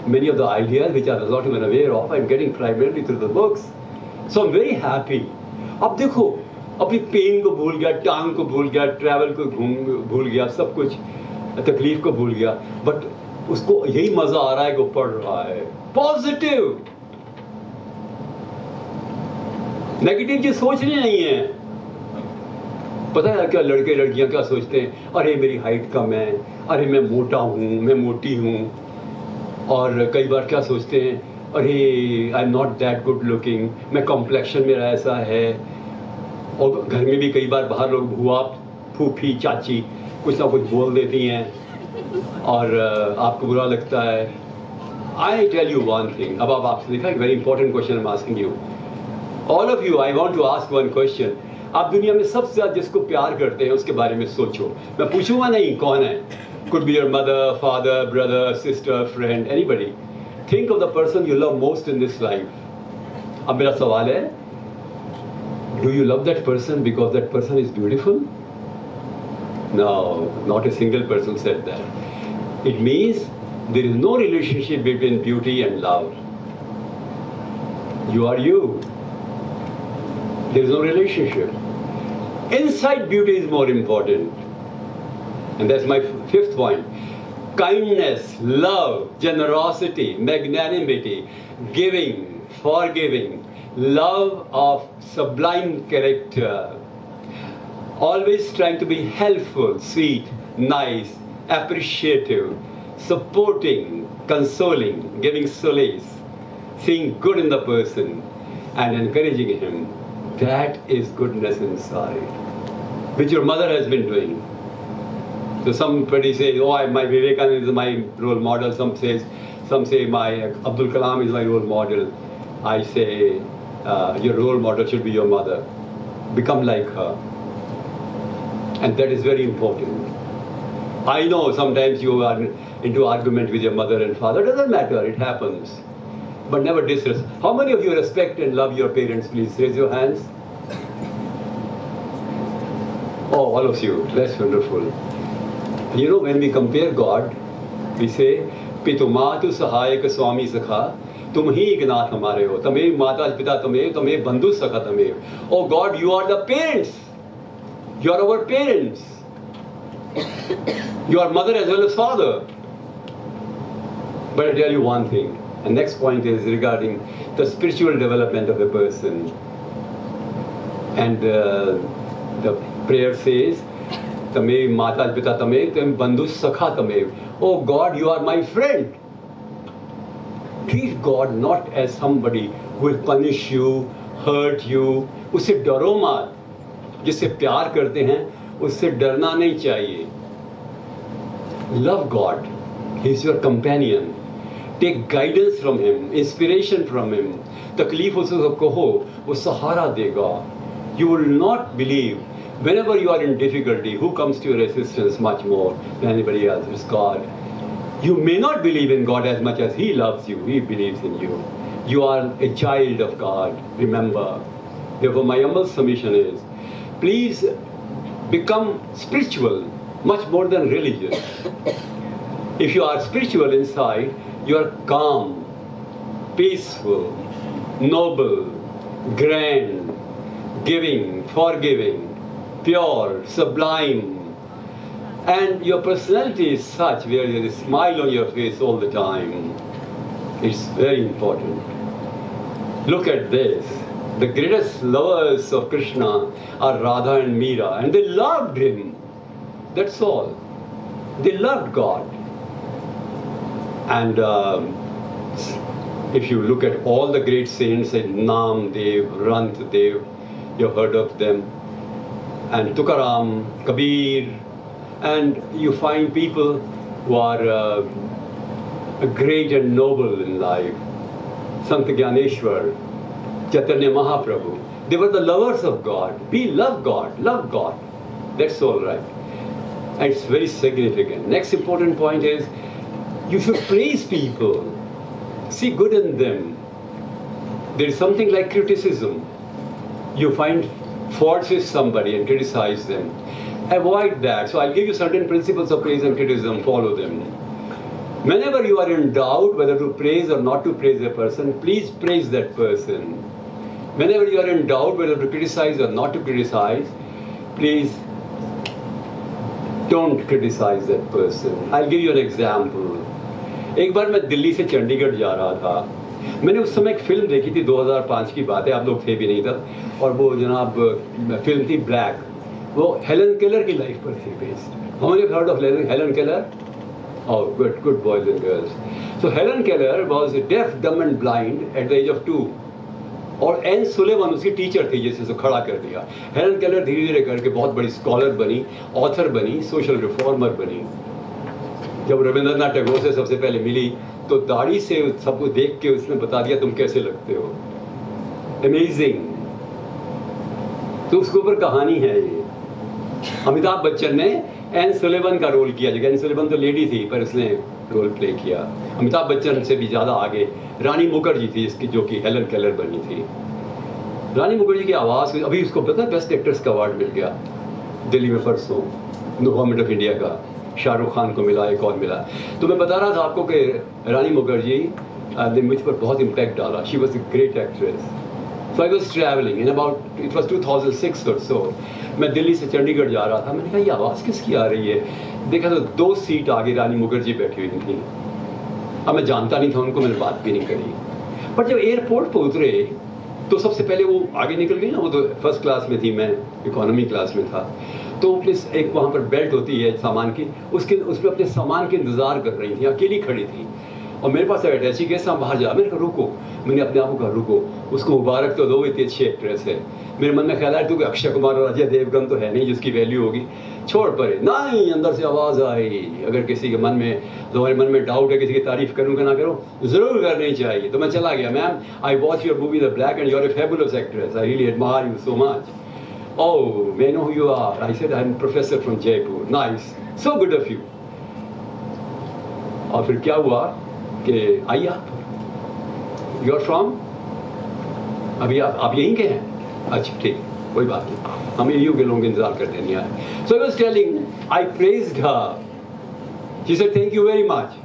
many of the ideas which I was not even aware of, I'm getting primarily through the books. So I'm very happy. अब देखो, अपनी pen को भूल गया, टांग को भूल गया, ट्रैवल को भूल गया, सब कुछ तकलीफ को भूल गया, बट उसको यही मजा आ रहा है कि वो पढ़ रहा है. पॉजिटिव, नेगेटिव चीज सोचनी नहीं है. पता है क्या लड़के लड़कियां क्या सोचते हैं? अरे मेरी हाइट कम है, अरे मैं मोटा हूँ, मैं मोटी हूँ. और कई बार क्या सोचते हैं? अरे I am not that good looking, मैं कॉम्प्लेक्शन मेरा ऐसा है. और घर में भी कई बार बाहर लोग बुआ, फूफी, चाची कुछ ना कुछ बोल देती हैं और आपको बुरा लगता है. I tell you one thing. अब आपसे देखा, एक very important question I am asking you, all of you. I want to ask one question. आप दुनिया में सबसे ज्यादा जिसको प्यार करते हैं उसके बारे में सोचो. मैं पूछूंगा नहीं कौन है. Could be your mother, father, brother, sister, friend, anybody. Think of the person you love most in this life. अब मेरा सवाल है, do you love that person because that person is beautiful? No, not a single person said that. It means there is no relationship between beauty and love. You are you. There is no relationship. Inside beauty is more important. And that's my fifth point. Kindness, love, generosity, magnanimity, giving, forgiving, love of sublime character. Always trying to be helpful, sweet, nice, appreciative, supporting, consoling, giving solace, seeing good in the person and encouraging him. That is goodness inside, which your mother has been doing. So somebody says, oh, my Vivekananda is my role model. Some say my Abdul Kalam is my role model. I say, your role model should be your mother. Become like her. And that is very important. I know sometimes you are into argument with your mother and father. It doesn't matter, it happens. But never disrespect. How many of you respect and love your parents, please? Raise your hands. Oh, all of you. That's wonderful. You know, when we compare God, we say, पितुमातु सहायक स्वामी सखा, तुम ही एकनाथ हमारे हो. तमेव माता पिता तमेव, तमेव बंधु सखा तमेव. Oh God, you are the parents. You are our parents. You are mother as well as father. But I tell you one thing. The next point is regarding the spiritual development of a person. And the prayer says, तमेव माता पिता तमेव, तमेव बंधु सखा तमेव. Oh God, you are my friend. Treat God not as somebody who will punish you, hurt you. उससे डरो मत. जिससे प्यार करते हैं उससे डरना नहीं चाहिए. Love God. He is your companion. Take guidance from him, inspiration from him. तकलीफ उसको कहो, वो सहारा देगा. You will not believe. Whenever you are in difficulty, who comes to your assistance much more than anybody else? It's God. You may not believe in God as much as He loves you. He believes in you. You are a child of God. Remember. Therefore, my humble submission is, please become spiritual, much more than religious. If you are spiritual inside, you are calm, peaceful, noble, grand, giving, forgiving, pure, sublime, and your personality is such where there is a smile on your face all the time. It's very important. Look at this. The greatest lovers of Krishna are Radha and Meera, and they loved him. That's all. They loved God. And if you look at all the great saints like Namdev, Rantdev, you've heard of them, and Tukaram, Kabir, and you find people who are great and noble in life. Sant Gyaneshwar, Chaitanya Mahaprabhu. They were the lovers of God. We love God, love God. That's all right. And it's very significant. Next important point is, you should praise people. See good in them. There is something like criticism. You find faults with somebody and criticize them. Avoid that. So I'll give you certain principles of praise and criticism. Follow them. Whenever you are in doubt whether to praise or not to praise a person, please praise that person. Whenever you are in doubt whether to criticize or not to criticize, please don't criticize that person. I'll give you an example. एक बार मैं दिल्ली से चंडीगढ़ जा रहा था. मैंने उस समय एक फिल्म देखी थी, 2005 की बात है, आप लोग थे भी नहीं तब, और वो जनाब फिल्म थी ब्लैक. वो हेलन केलर की लाइफ पर थी based. How many have heard of Helen Keller? Oh, good boys and girls. So Helen Keller was deaf, dumb and blind at the age of 2. और एन सुलेवन उसकी teacher थी, जैसे उसे खड़ा कर दिया. हेलन केलर धीरे धीरे करके बहुत बड़ी स्कॉलर बनी, ऑथर बनी, सोशल रिफॉर्मर बनी. जब रविंद्रनाथ टैगोर से सबसे पहले मिली तो दाढ़ी से सबको देख के उसने बता दिया तुम कैसे लगते हो. अमेजिंग. तो उसके ऊपर कहानी है ये. अमिताभ बच्चन ने एन सुलेवन का रोल किया. जगह एन सुलेवन तो लेडी थी पर उसने रोल प्ले किया. अमिताभ बच्चन से भी ज्यादा आगे रानी मुखर्जी थी इसकी, जो कि हेलन केलर बनी थी. रानी मुखर्जी की आवाज, अभी उसको पता है बेस्ट एक्ट्रेस का अवार्ड मिल गया दिल्ली में परसों, गवर्नमेंट ऑफ इंडिया का. शाहरुख खान को मिला, एक और मिला. तो मैं बता रहा था आपको कि रानी मुखर्जी ने मुझ पर बहुत इम्पैक्ट डाला. She was a great actress. So I was traveling in about, it was 2006 or so. मैं दिल्ली से चंडीगढ़ जा रहा था. मैंने कहा ये आवाज़ किसकी आ रही है. देखा तो 2 सीट आगे रानी मुखर्जी बैठी हुई थी. अब मैं जानता नहीं था उनको, मैंने बात भी नहीं करी. पर जब एयरपोर्ट पर उतरे तो सबसे पहले वो आगे निकल गई ना. वो तो फर्स्ट क्लास में थी, मैं इकोनॉमी क्लास में था. तो एक वहाँ पर बेल्ट होती है सामान की, उसमें अपने सामान के इंतज़ार कर रही थी. अकेली खड़ी थी और मेरे पास अटैची के साथ बाहर जा. मैंने कहा रुको. मैंने अपने आप को कहा रुको, उसको मुबारक तो दो, इतनी अच्छी एक्ट्रेस है. मेरे मन में ख्याल आया तो अक्षय कुमार और अजय देवगन तो है नहीं जिसकी वैल्यू होगी, छोड़ पड़े. नहीं, अंदर से आवाज़ आई, अगर किसी के मन में, तुम्हारे मन में डाउट है किसी की तारीफ करूँ कि ना करूँ, जरूर करनी चाहिए. तो मैं चला गया. Ma'am, I watch your movie the Black and you are a fabulous actress. I really admire you so much. Oh, may I know who you are? I said, I'm professor from Jaipur. Nice. So good of you. और फिर क्या हुआ कि आइए आप, you're from? अभी आप यहीं के हैं? अच्छा ठीक, कोई बात नहीं, हम यू के लोगों के इंतजार करते नहीं आए. So I was telling, I praised her. She said, thank you very much.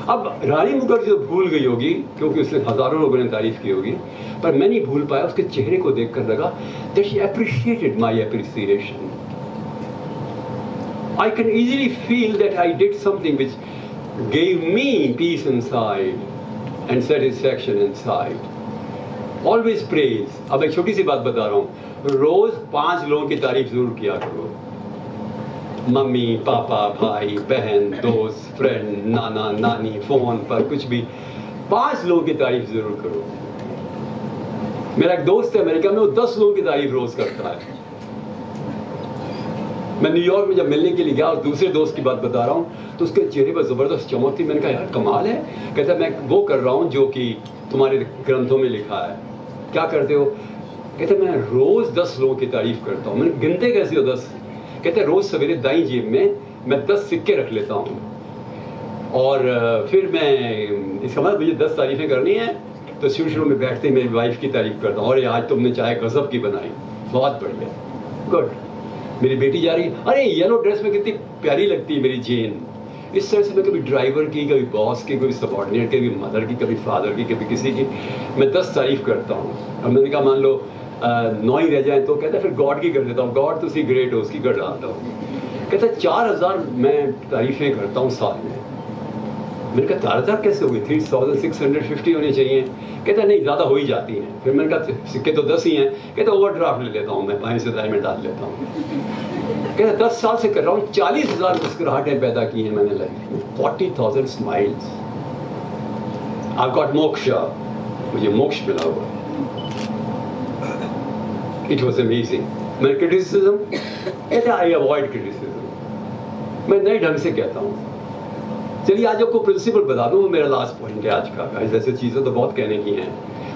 अब रानी मुखर्जी तो भूल गई होगी क्योंकि उसने हजारों लोगों ने तारीफ की होगी, पर मैं नहीं भूल पाया. उसके चेहरे को देखकर लगा that she appreciated my appreciation. I can easily feel that I did something which gave me peace inside and satisfaction inside. Always praise. अब एक छोटी सी बात बता रहा हूँ. रोज 5 लोगों की तारीफ जरूर किया करो. मम्मी, पापा, भाई, बहन, दोस्त, फ्रेंड, नाना, नानी, फोन पर कुछ भी 5 लोगों की तारीफ जरूर करो. मेरा एक दोस्त है अमेरिका में, वो 10 लोगों की तारीफ रोज करता है. मैं न्यूयॉर्क में जब मिलने के लिए गया और दूसरे दोस्त की बात बता रहा हूँ तो उसके चेहरे पर जबरदस्त चमक थी. मैंने कहा यार कमाल है. कहता मैं वो कर रहा हूँ जो कि तुम्हारे ग्रंथों में लिखा है. क्या करते हो? कहते मैं रोज 10 लोगों की तारीफ करता हूँ. मैंने गिनते कैसे हो 10? कहते रोज सवेरे दाईं जेब में मैं 10 सिक्के रख लेता हूँ और फिर मैं, इसका मतलब मुझे 10 तारीफें करनी है तो शुरू में बैठते ही मेरी वाइफ की तारीफ करता हूँ. और आज तुमने चाय गजब की बनाई, बहुत बढ़िया, गुड. मेरी बेटी जा रही है, अरे येलो ड्रेस में कितनी प्यारी लगती है मेरी जेन. इस तरह से मैं कभी ड्राइवर की, कभी बॉस की, कभी सबॉर्डिनेट की, कभी मदर की, कभी फादर की, कभी किसी की मैं 10 तारीफ करता हूँ. अब मैंने कहा मान लो 9 ही रह जाए तो कहता फिर गॉड की कर देता हूँ. गॉड तो सी ग्रेट हो, उसकी कर डालता हूँ. कहता 4000 मैं तारीफें करता हूँ साल में. मैंने कहा 4000 कैसे हो गई? 3650 होनी चाहिए. कहता नहीं, ज़्यादा हो ही जाती हैं. फिर मैंने कहा सिक्के तो 10 ही हैं. कहता ओवरड्राफ्ट ले लेता हूँ मैं, 5 से 10 में डाल लेता हूँ. कहता 10 साल से कर रहा हूँ, 40,000 मुस्कुराहटें पैदा की हैं मैंने लाइफ में, 40,000 स्माइल्स. आई गॉट मोक्षा, मुझे मोक्ष मिला हुआ. It was amazing. मैं क्रिटिसिज्म कहता आई अवॉइड क्रिटिसिज्म. मैं नए ढंग से कहता हूँ. चलिए आज आपको प्रिंसिपल बता दूँ, वो मेरा लास्ट पॉइंट है आज का. ऐसे चीज़ें तो बहुत कहने की हैं,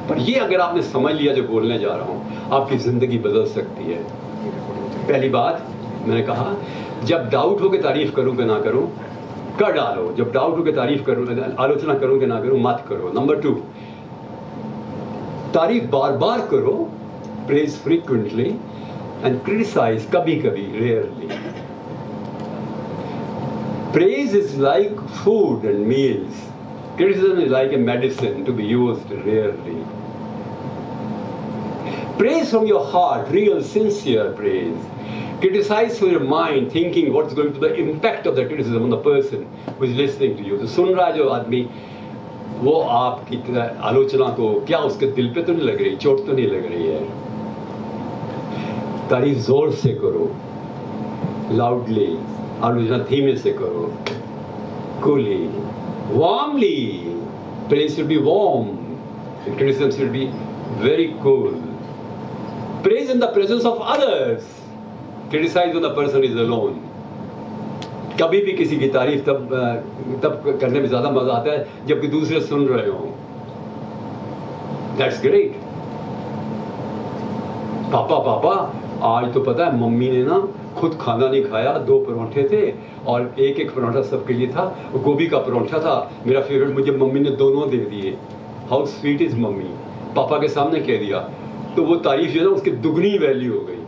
पर ये अगर आपने समझ लिया जो बोलने जा रहा हूँ, आपकी ज़िंदगी बदल सकती है. पहली बात मैंने कहा, जब डाउट हो के तारीफ करूँ कि ना करूँ, कर डालो. जब डाउट हो के तारीफ करूँ, आलोचना करूँ कि ना करूँ, मत करो. नंबर 2, तारीफ बार बार करो, praise frequently and criticize kabhi kabhi, rarely. Praise is like food and meals. Criticism is like a medicine to be used rarely. Praise from your heart, real, sincere praise. Criticize from your mind, thinking what's going to be the impact of the criticism on the person who is listening to you. तो सुन रहा है जो आदमी, वो आपकी आलोचना को क्या उसके दिल पे तो नहीं लग रही, चोट तो नहीं लग रही है. तारीफ जोर से करो, लाउडली. आलोचना धीमे से करो, coolie, warmly. Praise should be warm. Criticism should be very cool. Praise in the presence of others. Criticize when the person is alone. कभी भी किसी की तारीफ तब करने में ज्यादा मजा आता है जबकि दूसरे सुन रहे हो. That's great. पापा आज तो पता है मम्मी ने ना खुद खाना नहीं खाया, 2 परोठे थे और एक परोठा सबके लिए था. गोभी का परोठा था मेरा फेवरेट, मुझे मम्मी ने दोनों दे दिए. How sweet is mummy. पापा के सामने कह दिया तो वो तारीफ जो है ना उसकी दुगनी वैल्यू हो गई.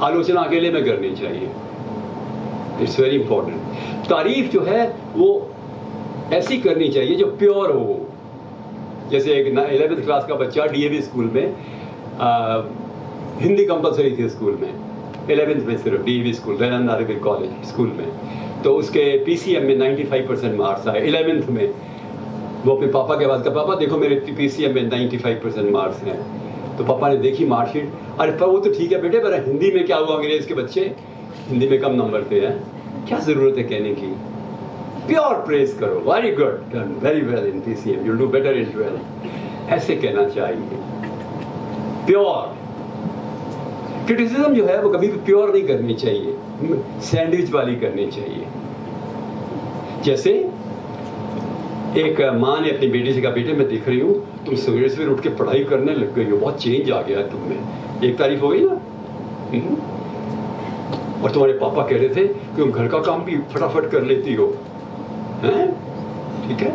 आलोचना अकेले में करनी चाहिए. It's very important. तारीफ जो है वो ऐसी करनी चाहिए जो प्योर हो. जैसे एक 11th क्लास का बच्चा डीएवी स्कूल में, हिंदी कंपलसरी थी स्कूल में, 11th में सिर्फ DAV school, Dayanand Aryaveer college school में. तो उसके पीसीएम में 95% मार्क्स आए. 11th में वो अपने पापा के बाद का, पापा देखो मेरे पीसीएम में 95% मार्क्स हैं. तो पापा ने देखी मार्कशीट, अरे पर वो तो ठीक है बेटे, पर हिंदी में क्या हुआ, अंग्रेज के बच्चे हिंदी में कम नंबर पे हैं, क्या जरूरत है कहने की. प्योर प्रेज करो, very good, done very well in PCM, you will do better in 12. ऐसे कहना चाहिए. प्योर. क्रिटिसिज्म जो है वो कभी भी प्योर नहीं करनी चाहिए, सैंडविच वाली करनी चाहिए. जैसे एक माँ ने अपनी बेटी से कहा, बेटे मैं देख रही हूँ तुम सवेरे सवेरे उठ के पढ़ाई करने लग गई हो, बहुत चेंज आ गया तुम में. एक तारीफ हो गई ना. और तुम्हारे पापा कह रहे थे कि तुम घर का काम भी फटाफट कर लेती हो, हैं? ठीक है.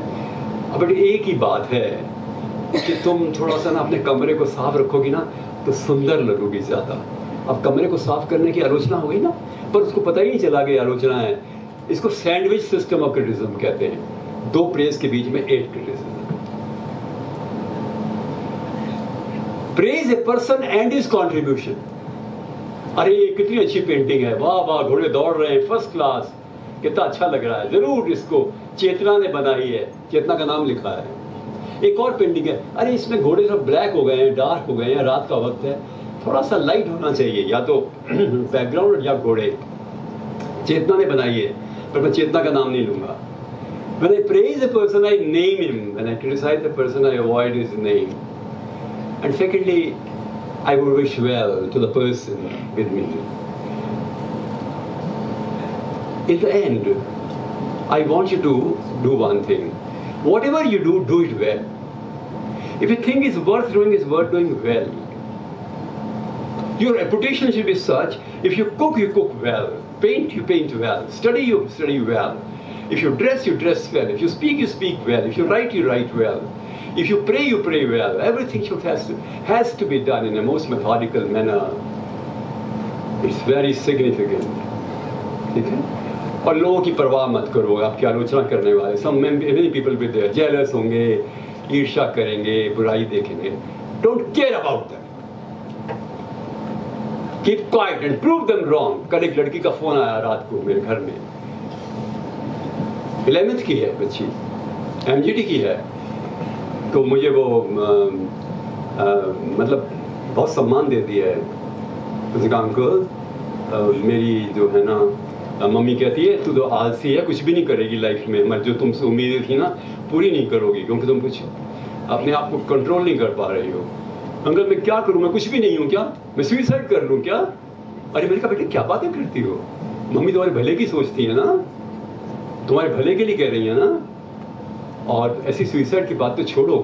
अब बेटे एक ही बात है कि तुम थोड़ा सा ना अपने कमरे को साफ रखोगी ना तो सुंदर लगोगी ज्यादा. अब कमरे को साफ करने की आलोचना हो गई ना, पर उसको पता ही नहीं चला कि आलोचना है. इसको सैंडविच सिस्टम ऑफ क्रिटिसिज्म कहते हैं. 2 प्रेज के बीच में 8 criticism. Praise a person and his contribution. अरे ये कितनी अच्छी पेंटिंग है, वाह वाह घोड़े दौड़ रहे हैं, फर्स्ट क्लास, कितना अच्छा लग रहा है, जरूर इसको चेतना ने बनाई है, चेतना का नाम लिखा है. एक और पेंटिंग है, अरे इसमें घोड़े सब ब्लैक हो गए हैं, डार्क हो गए हैं, रात का वक्त है, थोड़ा सा लाइट होना चाहिए, या तो बैकग्राउंड या घोड़े. चेतना ने बनाई है, पर मैं चेतना का नाम नहीं लूंगा. When I praise a person, I name him. When I criticize a person, I avoid his name. And secondly, I would wish well to the person with me. In the end, I want you to do one thing. Whatever you do, do it well. If you think it's worth doing, it's worth doing well. Your reputation should be such, if you cook well. Paint, you paint well. Study, you study well. If you dress well. If you speak well. If you write well. If you pray well. Everything has to be done in a most methodical manner. It's very significant. ठीक है? और लोगों की परवाह मत करो, आपकी आलोचना करने वाले. Some many people will be there, jealous होंगे, ईर्ष्या करेंगे, बुराई देखेंगे. Don't care about them. Keep quiet and prove them wrong. कल एक लड़की का फोन आया रात को मेरे घर में. 11th की है बच्ची, MGT की है. तो मुझे वो मतलब बहुत सम्मान देती है. उसने कहा अंकल मेरी जो है ना मम्मी कहती है तू तो आलसी है, कुछ भी नहीं करेगी लाइफ में, मैं जो तुमसे उम्मीदें थी ना पूरी नहीं करोगी क्योंकि तुम कुछ अपने आप को कंट्रोल नहीं कर पा रही हो. अंकल मैं क्या करूं, मैं कुछ भी नहीं हूं क्या, मैं सुसाइड कर लूं क्या. अरे मैंने कहा बेटे क्या बातें करती हो, मम्मी तुम्हारे भले की सोचती है ना, तुम्हारे भले के लिए कह रही है ना, और ऐसी सुसाइड की बात तो छोड़ो.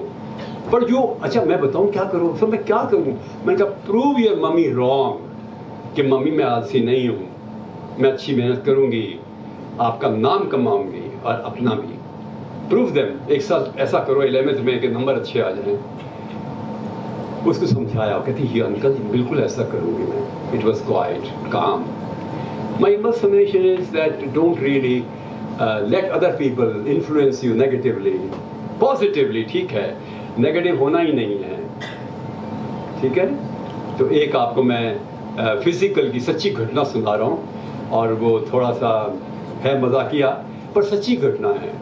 पर जो अच्छा मैं बताऊं क्या करूं, तो मैं क्या करूं. मैंने कहा प्रूव योर मम्मी रॉन्ग कि मम्मी मैं आलसी नहीं हूं, मैं अच्छी मेहनत करूंगी, आपका नाम कमाऊंगी और अपना भी. Prove them. एक साल ऐसा करो 11th में कि नंबर अच्छे आ जाएं. उसको समझाया, कहती ये अंकल बिल्कुल ऐसा करूंगी मैं. इट वॉज क्वाइट काम. My summation is that don't really let other people influence you negatively. Positively ठीक है, negative होना ही नहीं है, ठीक है। तो एक आपको मैं फिजिकल की सच्ची घटना सुना रहा हूँ, और वो थोड़ा सा है मजाकिया पर सच्ची घटना है।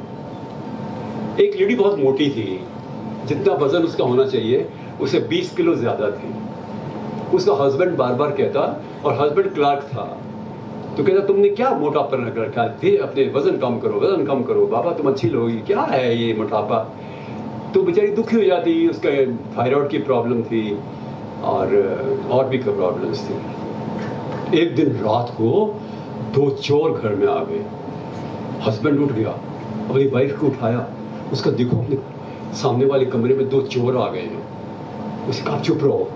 एक लेडी बहुत मोटी थी, जितना वजन उसका होना चाहिए उसे 20 किलो ज़्यादा थी। उसका हस्बैंड बार बार कहता, और हस्बैंड क्लार्क था, तो कहता तुमने क्या मोटापा रख रखा है, फिर अपने वजन कम करो, वजन कम करो, बाबा तुम अच्छी लोगी, क्या है ये मोटापा। तो बेचारी दुखी हो जाती, उसका थायराइड की प्रॉब्लम थी और भी प्रॉब्लम्स थी। एक दिन रात को 2 चोर घर में आ गए। हस्बैंड उठ गया, अपनी वाइफ को उठाया, उसका देखो अपने सामने वाले कमरे में 2 चोर आ गए हैं। उसने कहा चुप रहो।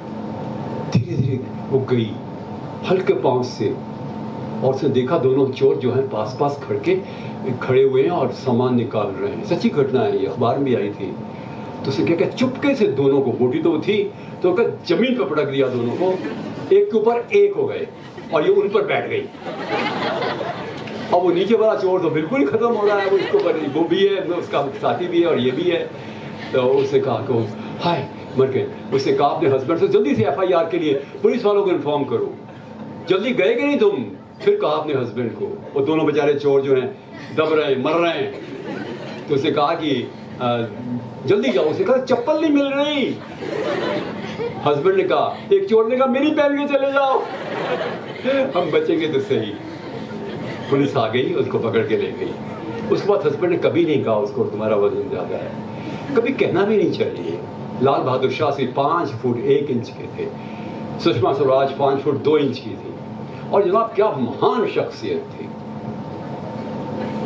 धीरे धीरे वो गई हल्के पांव से, और उसने देखा दोनों चोर जो हैं पास पास खड़े हुए हैं और सामान निकाल रहे हैं। सच्ची घटना है, ये अखबार में आई थी। तो उसने क्या चुपके से दोनों को, मोटी तो थी, तो क्या जमीन पर पटक दिया दोनों को, एक के ऊपर एक हो गए, और ये उन पर बैठ गई। अब वो नीचे वाला चोर तो बिल्कुल ही खत्म हो रहा है, वो इसको वो भी है, उसका साथी भी है और ये भी है। तो उसने कहा कि हाय मर गए। उसने कहा अपने हस्बैंड से जल्दी से FIR के लिए पुलिस वालों को इन्फॉर्म करो। जल्दी गए कि नहीं तुम? फिर कहा अपने हस्बैंड को, वो दोनों बेचारे चोर जो हैं दब रहे हैं, मर रहे हैं। तो उसने कहा कि जल्दी जाओ। उसने कहा चप्पल नहीं मिल रही। हस्बैंड ने कहा, एक चोर ने कहा मेरी पहन के चले जाओ, हम बचेंगे तो सही। पुलिस आ गई, उसको पकड़ के ले गई। उसके बाद हस्बैंड ने कभी नहीं कहा उसको तुम्हारा वजन ज्यादा है, कभी कहना भी नहीं चाहिए। लाल बहादुर शास्त्री 5 फुट 1 इंच के थे, सुषमा स्वराज 5 फुट 2 इंच की थी, और जनाब क्या महान शख्सियत थी।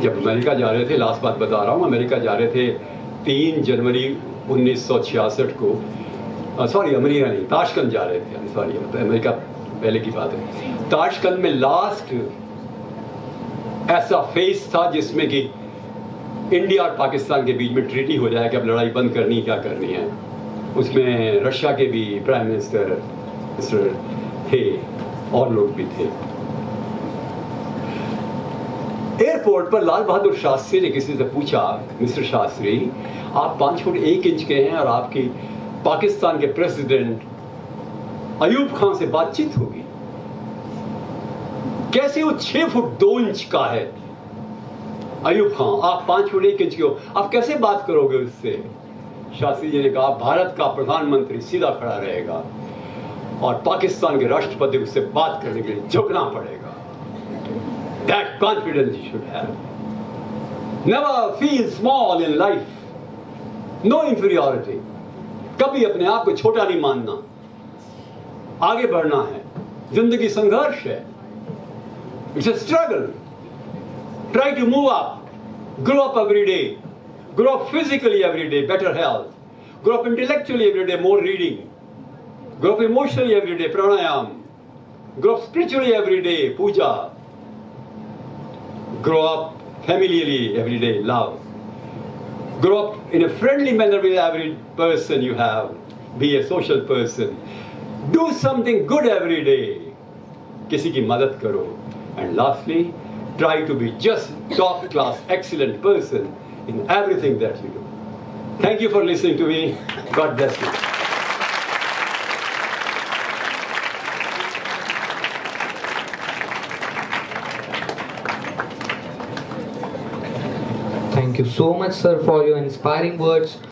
जब अमेरिका जा रहे थे, लास्ट बात बता रहा हूँ, अमेरिका जा रहे थे 3 जनवरी 1966 को, सॉरी अमेरिका नहीं, ताशकंद जा रहे थे, सॉरी अमेरिका पहले की बात है। ताशकंद में लास्ट ऐसा फेस था जिसमें कि इंडिया और पाकिस्तान के बीच में ट्रीटी हो जाए कि अब लड़ाई बंद करनी क्या करनी है। उसमें रशिया के भी प्राइम मिनिस्टर थे और लोग भी थे। एयरपोर्ट पर लाल बहादुर शास्त्री ने किसी से पूछा, मिस्टर शास्त्री आप 5 फुट 1 इंच के हैं और आपकी पाकिस्तान के प्रेसिडेंट अयूब खान से बातचीत होगी, कैसे वो 6 फुट 2 इंच का है अयूब खान, आप 5 फुट 1 इंच के हो, आप कैसे बात करोगे उससे? शास्त्री जी ने कहा भारत का प्रधानमंत्री सीधा खड़ा रहेगा और पाकिस्तान के राष्ट्रपति उससे बात करने के लिए झुकना पड़ेगा। That confidence you should have. Never feel small in life. No inferiority. कभी अपने आप को छोटा नहीं मानना, आगे बढ़ना है। जिंदगी संघर्ष है, it's a struggle. Try to move up, grow up every day, grow up physically every day, better health, grow up intellectually every day, more reading, grow up emotionally every day, pranayam, grow up spiritually every day, puja, grow up familially every day, love, grow up in a friendly manner with every person you have, be a social person, do something good every day, किसी की मदद करो, and lastly try to be just top class excellent person in everything that you do. Thank you for listening to me. God bless you. Thank you so much, sir, for your inspiring words.